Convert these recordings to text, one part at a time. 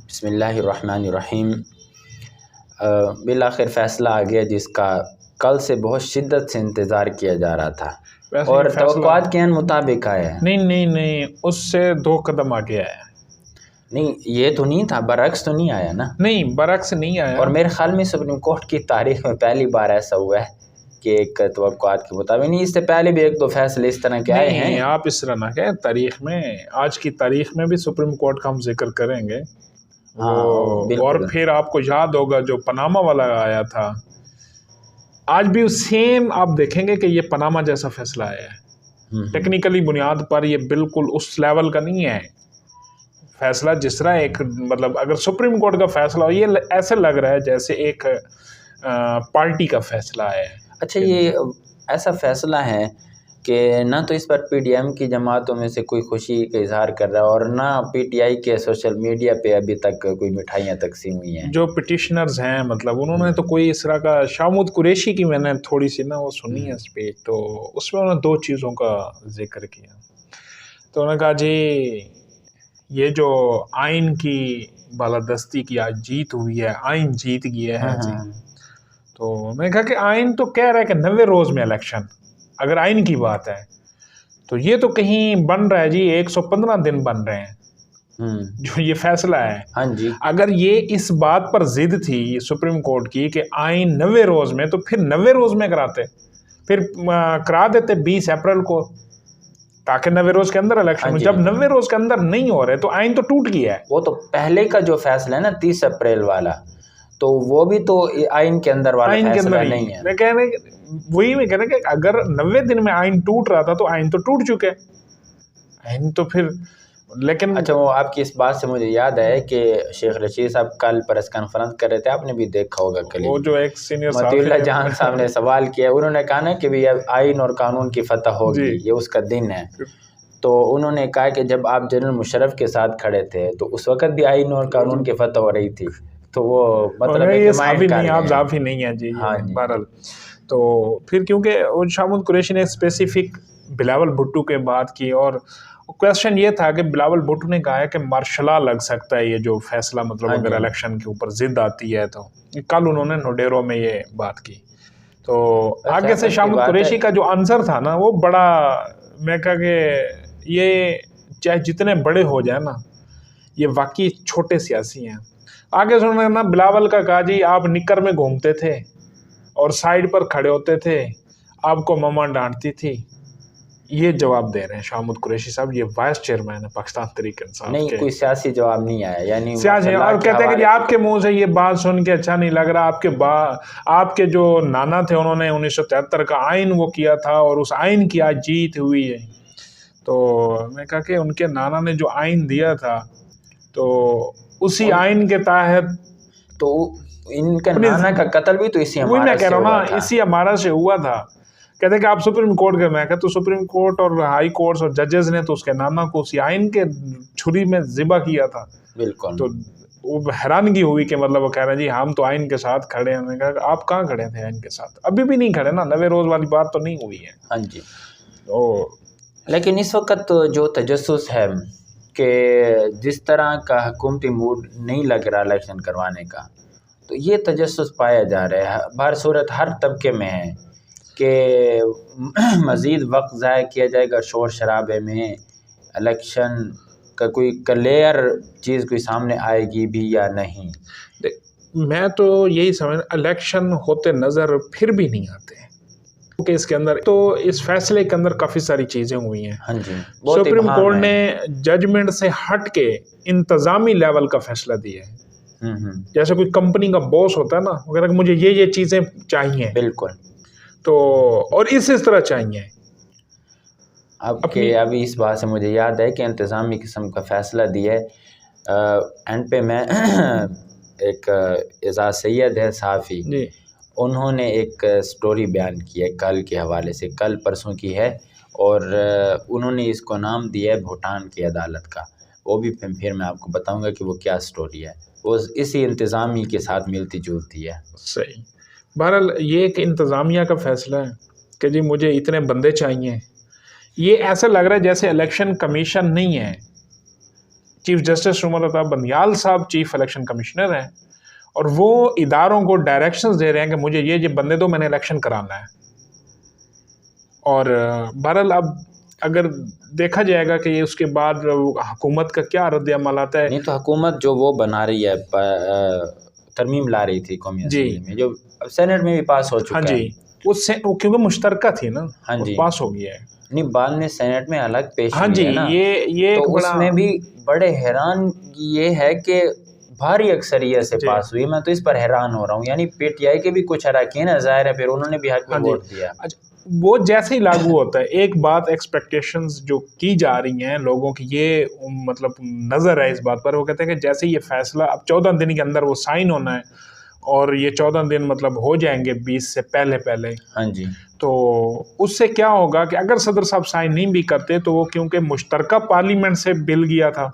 बिस्मिल्लाहिर्रहमानिर्रहीम। बिलाखिर फ़ैसला आ गया जिसका कल से बहुत शिद्दत से इंतज़ार किया जा रहा था और तवक्कुआत के मुताबिक आया है। नहीं, उससे 2 कदम आगे आया। नहीं, ये तो नहीं था, बरअक्स तो नहीं आया ना। नहीं, बरअक्स नहीं आया। और मेरे ख्याल में सुप्रीम कोर्ट की तारीख में पहली बार ऐसा हुआ है कि एक तवक्कुआत के मुताबिक। नहीं, इससे पहले भी 1-2 फैसले इस तरह के आए हैं। आप इस तरह ना कहें, तारीख में, आज की तारीख में भी सुप्रीम कोर्ट का हम जिक्र करेंगे। हाँ, और फिर आपको याद होगा जो पनामा वाला आया था, आज भी सेम आप देखेंगे कि ये पनामा जैसा फैसला आया है। टेक्निकली बुनियाद पर ये बिल्कुल उस लेवल का नहीं है फैसला जिस तरह एक, मतलब अगर सुप्रीम कोर्ट का फैसला हो, ये ऐसे लग रहा है जैसे एक पार्टी का फैसला है। अच्छा, ये ऐसा फैसला है कि ना तो इस पर पीडीएम की जमातों में से कोई खुशी का इजहार कर रहा है और ना पीटीआई के सोशल मीडिया पे अभी तक कोई मिठाइयाँ तकसीम हुई हैं। जो पिटिशनर्स हैं, मतलब उन्होंने तो कोई इस तरह का, शामुद कुरैशी की मैंने थोड़ी सी ना वो सुनी है स्पीच, तो उसमें उन्होंने 2 चीज़ों का जिक्र किया। तो उन्होंने कहा जी ये जो आइन की बालादस्ती की आज जीत हुई है, आइन जीत गया है जी। तो मैंने कहा कि आइन तो कह रहा है कि 90 रोज़ में इलेक्शन, अगर आइन की बात है तो ये तो कहीं बन रहा है जी 115 दिन बन रहे हैं जो ये फैसला है। हाँ जी। अगर ये इस बात पर जिद थी सुप्रीम कोर्ट की कि आइन 90 रोज़ में, तो फिर 90 रोज़ में कराते, फिर करा देते 20 अप्रैल को, ताकि 90 रोज़ के अंदर इलेक्शन हो। जब 90 रोज़ के अंदर नहीं हो रहे तो आइन तो टूट गया है। वो तो पहले का जो फैसला है ना 30 अप्रैल वाला, तो वो भी तो आइन के अंदर वाला फैसला नहीं है। मैं कह रहे वही मैं कह रहा कि अगर 90 दिन में आइन टूट रहा था तो आइन तो टूट चुके, आइन तो फिर, लेकिन अच्छा, वो आपकी इस बात से मुझे याद है कि शेख रशीद साहब कल प्रेस कॉन्फ्रेंस कर रहे थे, आपने भी देखा होगा कल, वो जो एक सीनियर मतीउल्लाह जहां साहब ने सवाल किया, उन्होंने कहा ना कि भैया आइन और कानून की फतह होगी, ये उसका दिन है। तो उन्होंने कहा कि जब आप जनरल मुशर्रफ के साथ खड़े थे तो उस वक्त भी आइन और कानून की फतह हो रही थी, तो वो मतलब ये साफी नहीं, आप साफी नहीं है जी। हाँ जी। बहरहाल तो फिर क्योंकि शामुद कुरैशी ने स्पेसिफिक बिलावल भुट्टो के बात की, और क्वेश्चन ये था कि बिलावल भुट्टो ने कहा है कि मार्शला लग सकता है ये जो फैसला, मतलब अगर इलेक्शन के ऊपर जिद आती है तो। कल उन्होंने नोडेरो में ये बात की, तो आगे से शामुद कुरैशी का जो आंसर था ना वो बड़ा, मैं कहा कि ये चाहे जितने बड़े हो जाए ना, ये वाकई छोटे सियासी हैं। आगे से उन्होंने ना बिलावल का कहा जी आप निकर में घूमते थे और साइड पर खड़े होते थे, आपको मम्मा डांटती थी। ये जवाब दे रहे हैं शामुद कुरैशी साहब, ये वाइस चेयरमैन है पाकिस्तान तहरीक इंसाफ के। नहीं, कोई सियासी जवाब नहीं आया, यानी सियासी, और कहते हैं कि आपके मुंह से ये बात सुन के अच्छा नहीं लग रहा, आपके जो नाना थे उन्होंने 1973 का आइन वो किया था और उस आइन की आज जीत हुई है। तो मैं कहा कि उनके नाना ने जो आइन दिया था तो उसी आइन के तहत तो इनका नाना का कत्ल भी तो इसी हमारा मैं कह रहा हूँ ना, इसी हमारा से हुआ था। कहते कि आप सुप्रीम कोर्ट के, मैं कहता तो सुप्रीम कोर्ट और हाई कोर्ट और जजेस ने तो उसके नाना को उसी आइन के छुरी में ज़िबा किया था। बिल्कुल। तो वो हैरानगी हुई कि मतलब वो कह रहे हैं जी हम तो आइन के साथ खड़े हैं। मैंने कहा आप कहाँ खड़े थे आइन के साथ? अभी भी नहीं खड़े ना, 90 रोज़ वाली बात तो नहीं हुई है। हाँ जी। तो लेकिन इस वक्त तो जो तजस्सुस है कि जिस तरह का हुकूमती मूड नहीं लग रहा इलेक्शन करवाने का, तो ये तजस्सुस पाया जा रहा है हर सूरत, हर तबके में है कि मज़ीद वक्त ज़ाया किया जाएगा शोर शराबे में, इलेक्शन का कोई क्लियर चीज़ कोई सामने आएगी भी या नहीं। मैं तो यही समझ, इलेक्शन होते नज़र फिर भी नहीं आते कि इसके अंदर, तो इस फैसले के अंदर काफ़ी सारी चीज़ें हुई हैं। हाँ जी। सुप्रीम कोर्ट ने जजमेंट से हट के इंतज़ामी लेवल का फैसला दिया है। जैसे कोई कंपनी का बॉस होता है ना, अगर मुझे ये चीज़ें चाहिए, बिल्कुल, तो और इस तरह चाहिए। अभी इस बात से मुझे याद है कि इंतज़ामी किस्म का फ़ैसला दिया है। एंड पे मैं एक एजाज सैयद है सहाफ़ी, उन्होंने एक स्टोरी बयान की है कल के हवाले से, कल परसों की है, और उन्होंने इसको नाम दिया है भूटान की अदालत का। वो भी फिर मैं आपको बताऊंगा कि वो क्या स्टोरी है, वो इसी इंतज़ामी के साथ मिलती जुलती है। सही। बहरहाल ये एक इंतज़ामिया का फ़ैसला है कि जी मुझे इतने बंदे चाहिए। ये ऐसा लग रहा है जैसे इलेक्शन कमीशन नहीं है, चीफ जस्टिस उमर अता बंदियाल साहब चीफ इलेक्शन कमिश्नर हैं और वो इदारों को डायरेक्शंस दे रहे हैं कि मुझे ये बंदे दो, मैंने इलेक्शन कराना है। और बहरहाल अब अगर देखा जाएगा कि ये उसके बाद हुकूमत का क्या रद्द-ए-अमल आता है। नहीं तो हुकूमत जो वो बना रही है, तरमीम ला रही थी कौमी असेंबली में, जो सेनेट में भी पास हो चुका है। उससे क्योंकि मुश्तरका थी ना, हाँ जी, पास हो गया है। नहीं, बाद में सेनेट में अलग पेश हाँ जी, है ना, ये तो बड़ा उसमें भी बड़े हैरान ये है कि भारी अक्सरियत से पास हुई। मैं तो इस पर हैरान हो रहा हूँ। यानी पीटीआई के भी कुछ अरकान है, ज़ाहिर है, फिर उन्होंने भी हक में वोट दिया। अच्छा, वो जैसे ही लागू होता है, एक बात एक्सपेक्टेशंस जो की जा रही हैं लोगों की, ये मतलब नज़र है इस बात पर, वो कहते हैं कि जैसे ये फैसला अब 14 दिन के अंदर वो साइन होना है और ये 14 दिन मतलब हो जाएंगे 20 से पहले। हाँ जी, तो उससे क्या होगा कि अगर सदर साहब साइन नहीं भी करते तो वो, क्योंकि मुश्तरका पार्लियामेंट से बिल गया था,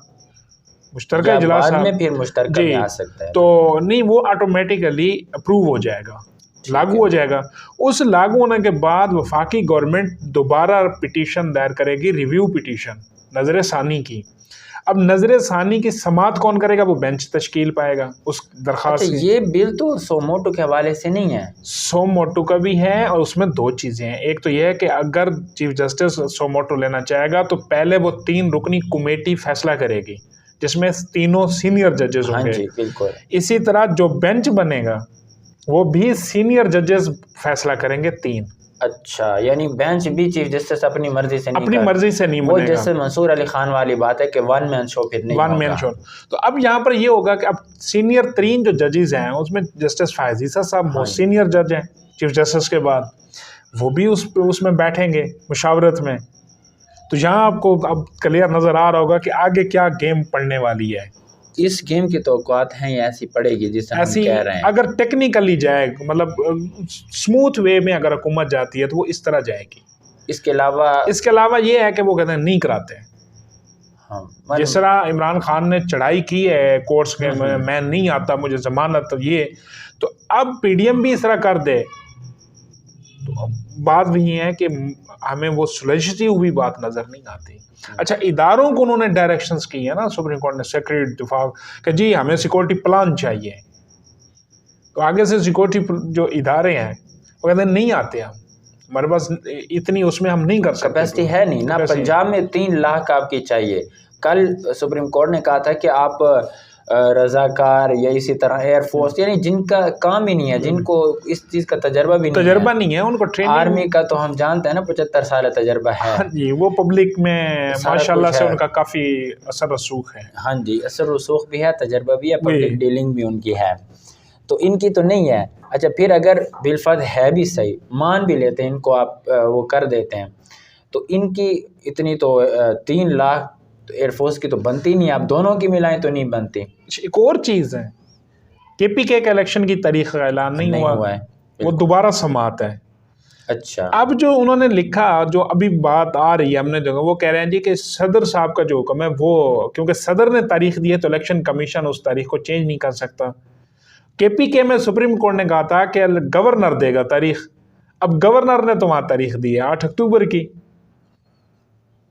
मुश्तरका इजलास में फिर मुश्तरका में आ सकता है, तो नहीं, वो ऑटोमेटिकली अप्रूव हो जाएगा, लागू हो जाएगा। उस लागू होने के बाद वफाकी गवर्नमेंट दोबारा पिटीशन दायर करेगी, रिव्यू पिटीशन नजर सानी की। अब नजर सानी की समात कौन करेगा? वो बेंच तश्कील पाएगा उस दरखास्त। अच्छा, ये बिल तो सोमोटो के हवाले से नहीं है, सोमोटो का भी है, और उसमें दो चीज़ें हैं। एक तो यह है कि अगर चीफ जस्टिस सोमोटो लेना चाहेगा तो पहले वो 3 रुकनी कमेटी फैसला करेगी जिसमें 3 सीनियर जजेस होंगे। हाँ जी, बिल्कुल। इसी तरह जो बेंच बनेगा वो भी सीनियर जजेस फैसला करेंगे 3। अच्छा, यानी बेंच भी चीफ जस्टिस अपनी मर्जी से नहीं, बनेगा। वो जैसे मंसूर अली खान वाली बात है कि वन मैन शो फिर नहीं होगा। 1 मैन शो। तो अब यहाँ पर ये होगा कि अब सीनियर 3 जो जजेस हैं उसमें जस्टिस फायज ईसा साहब मोस्ट सीनियर जज हैं चीफ जस्टिस के बाद, वो भी उसमें बैठेंगे मुशावरत में। तो यहाँ आपको अब क्लियर नज़र आ रहा होगा कि आगे क्या गेम पड़ने वाली है। इस गेम की तौक़ुआत हैं या ऐसी पड़ेगी जिसे हम कह रहे हैं? अगर टेक्निकली जाए, मतलब स्मूथ वे में अगर हुकूमत जाती है तो वो इस तरह जाएगी। इसके अलावा ये है कि वो कहते हैं नहीं कराते हैं। हाँ, जिस तरह इमरान खान ने चढ़ाई की है कोर्ट्स के, मैं नहीं आता, मुझे जमानत, तो ये तो अब पीडीएम भी इस तरह कर दे, तो बात भी ये है कि हमें वो सुलझती हुई बात नज़र नहीं आती। अच्छा, इदारों को उन्होंने डायरेक्शंस की है ना सुप्रीम कोर्ट ने, सेक्रेटरी दिफा, कि जी हमें सिक्योरिटी प्लान चाहिए। तो आगे से सिक्योरिटी जो इदारे हैं वो कहते हैं नहीं आते, हम हमारे पास इतनी उसमें हम नहीं कर सकते, कैपेसिटी है नहीं ना। पंजाब में 3 लाख आपकी चाहिए। कल सुप्रीम कोर्ट ने कहा था कि आप रजाकार या इसी तरह एयरफोर्स, यानी जिनका काम ही नहीं है, जिनको इस चीज़ का तजर्बा भी नहीं है, उनको ट्रेनिंग। आर्मी का तो हम जानते हैं ना 75 साल तजर्बा है। हाँ जी, वो पब्लिक में माशाल्लाह से उनका काफ़ी असर रसूख है। हाँ जी, असर रसूख भी है, तजर्बा भी है, पब्लिक डीलिंग भी उनकी है, तो इनकी तो नहीं है। अच्छा, फिर अगर बिलफर्ज है भी सही, मान भी लेते हैं इनको, आप वो कर देते हैं, तो इनकी इतनी तो 3 लाख तो एयरफोर्स की तो बनती नहीं, आप दोनों की मिलाएं तो नहीं बनती। एक और चीज़ है, केपीके के इलेक्शन की तारीख का ऐलान नहीं हुआ है, वो दोबारा समात है। अच्छा, अब जो उन्होंने लिखा, जो अभी बात आ रही है हमने जगह, वो कह रहे हैं जी कि सदर साहब का जो हुक्म है वो, क्योंकि सदर ने तारीख दी है तो इलेक्शन कमीशन उस तारीख को चेंज नहीं कर सकता। केपीके में सुप्रीम कोर्ट ने कहा था कि गवर्नर देगा तारीख, अब गवर्नर ने तो वहाँ तारीख दी है 8 अक्टूबर की।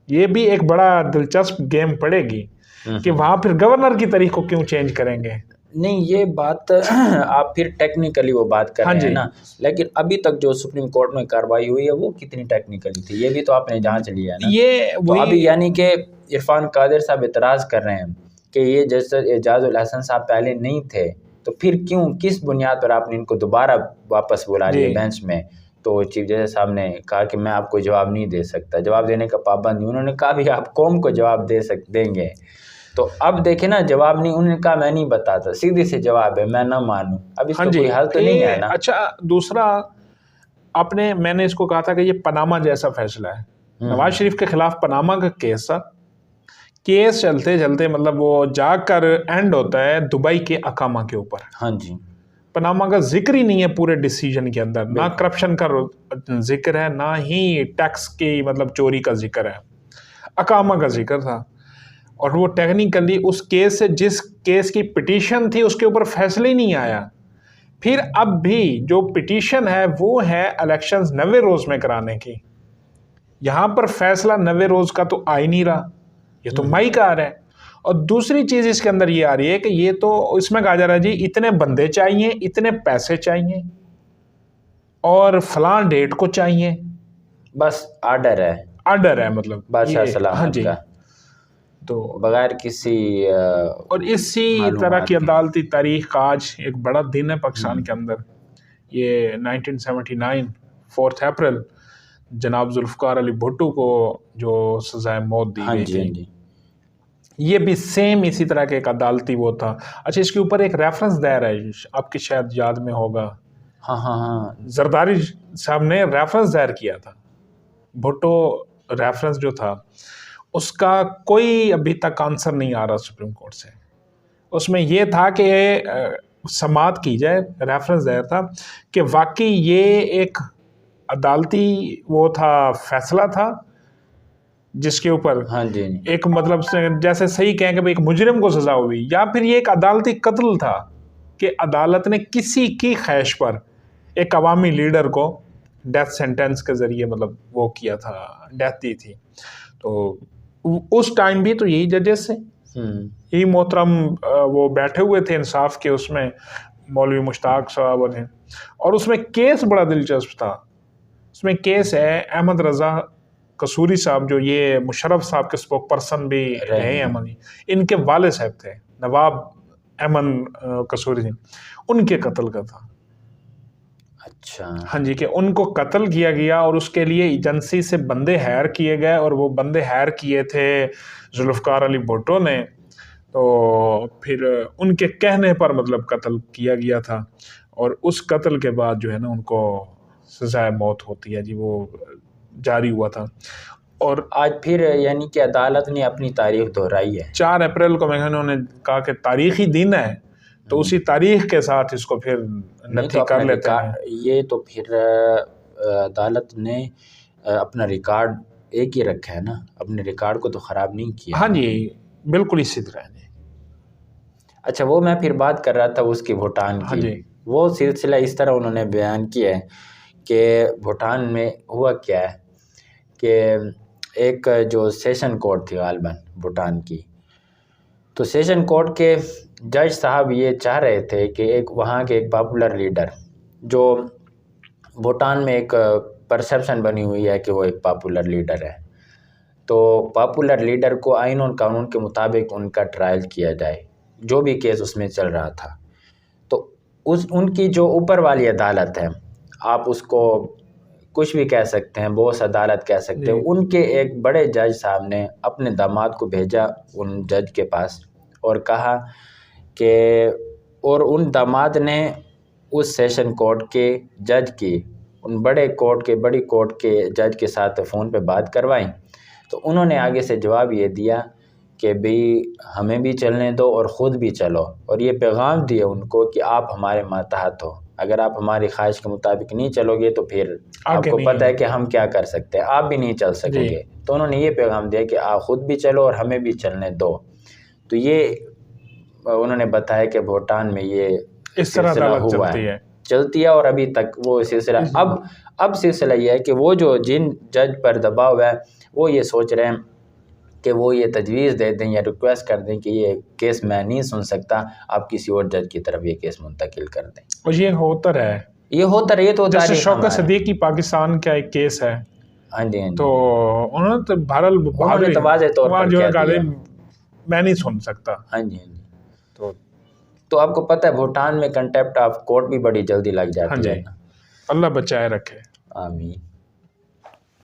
ये भी एक बड़ा दिलचस्प गेम पड़ेगी कि वहाँ फिर गवर्नर की तारीख को क्यों चेंज करेंगे। नहीं, ये बात आप फिर टेक्निकली वो बात कर रहे हैं ना, लेकिन अभी तक जो सुप्रीम कोर्ट में कार्रवाई हुई है वो कितनी टेक्निकली थी, ये भी तो आपने जांच लिया है ना। ये तो अभी यानी कि इरफान कादिर साहब इतराज़ कर रहे हैं कि ये जस्टिस एजाजुल हसन साहब पहले नहीं थे, तो फिर क्यों, किस बुनियाद पर आपने इनको दोबारा वापस बुला लिया बेंच में? तो चीफ जस्टिस साहब ने कहा कि मैं आपको जवाब नहीं दे सकता, जवाब देने का पाबंद नहीं। उन्होंने कहा भी आप कौम को जवाब देंगे, तो अब देखे ना, जवाब नहीं, उन्होंने कहा मैं नहीं बताता, सीधी से जवाब है मैं ना मानूं। अब इसका कोई हल तो नहीं है ना। अच्छा, दूसरा मैंने इसको कहा था कि ये पनामा जैसा फैसला है। नवाज शरीफ के खिलाफ पनामा का केस था, केस चलते चलते मतलब वो जाकर एंड होता है दुबई के अकामा के ऊपर। हाँ जी, पनामा का जिक्र ही नहीं है पूरे डिसीजन के अंदर, ना करप्शन का जिक्र है, ना ही टैक्स की मतलब चोरी का जिक्र है, अकामा का जिक्र था। और वो टेक्निकली उस केस से, जिस केस की पिटीशन थी उसके ऊपर फैसले ही नहीं आया। फिर अब भी जो पिटीशन है वो है इलेक्शंस 90 रोज़ में कराने की, यहाँ पर फैसला 90 रोज़ का तो आ ही नहीं रहा, ये तो मई का आ रहा है। और दूसरी चीज़ इसके अंदर ये आ रही है कि ये तो इसमें कहा जा रहा है जी इतने बंदे चाहिए, इतने पैसे चाहिए और फलां डेट को चाहिए, बस ऑर्डर है मतलब बादशाह हाँ सलामत जी। का, तो बगैर किसी और इसी तरह मालूमात की के। अदालती तारीख आज एक बड़ा दिन है पाकिस्तान के हम्म, अंदर। ये 1979 4 अप्रैल जनाब जुल्फ़कार अली भुट्टो को जो सजाए मौत दी हाँ गई जी, हाँ थी, जी। ये भी सेम इसी तरह के एक अदालती वो था। अच्छा, इसके ऊपर एक रेफरेंस दायर है, आपकी शायद याद में होगा, हाँ हाँ हाँ। जरदारी साहब ने रेफरेंस दायर किया था। भुट्टो रेफरेंस जो था उसका कोई अभी तक आंसर नहीं आ रहा सुप्रीम कोर्ट से। उसमें यह था कि समाअत की जाए, रेफरेंस दायर था कि वाकई ये एक अदालती वो था, फैसला था जिसके ऊपर हाँ जी, एक मतलब से जैसे सही कहें कि भाई एक मुजरिम को सजा हुई, या फिर ये एक अदालती कत्ल था कि अदालत ने किसी की ख्वाहिश पर एक अवामी लीडर को डेथ सेंटेंस के ज़रिए मतलब वो किया था, डेथ दी थी। तो उस टाइम भी तो यही जजेस से यही मोहतरम वो बैठे हुए थे इंसाफ के, उसमें मौलवी मुश्ताक साहब थे। और उसमें केस बड़ा दिलचस्प था। उसमें केस है अहमद रज़ा कसूरी साहब, जो ये मुशर्रफ साहब के स्पोक पर्सन भी रहे हैं अहमद, इनके वाले साहब थे नवाब अहमद कसूरी थे, उनके कत्ल का था। अच्छा। हाँ जी, कि उनको कत्ल किया गया और उसके लिए एजेंसी से बंदे हायर किए गए, और वो बंदे हायर किए थे जुल्फ़कार अली भुट्टो ने। तो फिर उनके कहने पर मतलब कत्ल किया गया था, और उस कत्ल के बाद जो है ना उनको सजाए मौत होती है जी, वो जारी हुआ था। और आज फिर यानी कि अदालत ने अपनी तारीख दोहराई है। 4 अप्रैल को मैं उन्होंने कहा कि तारीखी दिन है, तो उसी तारीख के साथ इसको फिर नहीं तो नथी कर अपना लेते हैं। रिकॉर्ड, ये तो फिर अदालत ने अपना रिकॉर्ड एक ही रखा है ना, अपने रिकॉर्ड को तो ख़राब नहीं किया। हाँ जी, बिल्कुल इसी तरह जी। अच्छा, वो मैं फिर बात कर रहा था उसकी, भूटान हाँ की। जी। वो सिलसिला इस तरह उन्होंने बयान किया है कि भूटान में हुआ क्या है कि एक जो सेशन कोर्ट थी गालिबन भूटान की, तो सेशन कोर्ट के जज साहब ये चाह रहे थे कि एक वहाँ के एक पॉपुलर लीडर, जो भूटान में एक परसेप्शन बनी हुई है कि वो एक पॉपुलर लीडर है, तो पॉपुलर लीडर को आइन और कानून के मुताबिक उनका ट्रायल किया जाए, जो भी केस उसमें चल रहा था। तो उनकी जो ऊपर वाली अदालत है, आप उसको कुछ भी कह सकते हैं, बोस अदालत कह सकते हैं, उनके एक बड़े जज साहब ने अपने दामाद को भेजा उन जज के पास और कहा कि, और उन दामाद ने उस सेशन कोर्ट के जज की उन बड़ी कोर्ट के जज के साथ फ़ोन पे बात करवाई। तो उन्होंने आगे से जवाब ये दिया कि भाई हमें भी चलने दो और ख़ुद भी चलो, और ये पैगाम दिए उनको कि आप हमारे मातहत हो, अगर आप हमारी ख्वाहिश के मुताबिक नहीं चलोगे तो फिर आपको पता है कि हम क्या कर सकते हैं, आप भी नहीं चल सकोगे। तो उन्होंने ये पैगाम दिया कि आप ख़ुद भी चलो और हमें भी चलने दो। तो ये उन्होंने बताया कि भूटान में ये इस तरह सिलसिला चलती है और अभी तक वो सिलसिला, अब सिलसिला ये है कि वो जो जिन जज पर दबाव है वो ये सोच रहे हैं कि वो ये तजवीज़ दे दें या रिक्वेस्ट कर दें कि ये केस मैं नहीं सुन सकता, आप किसी और जज की तरफ ये केस मुंतकिल कर दें। और ये होता है, ये तो जैसे शौकत सदीकी पाकिस्तान का एक केस है। हाँ जी, हाँ जी। तो उन्होंने तो बहादुरी तो वाज़ेह तौर पर कह दिया, मैं नहीं सुन सकता। हाँ जी, हाँ जी। तो आपको पता है भूटान में कंटेप्ट ऑफ कोर्ट भी बड़ी जल्दी लग जाती है। अल्लाह बचाए रखे। आमीन।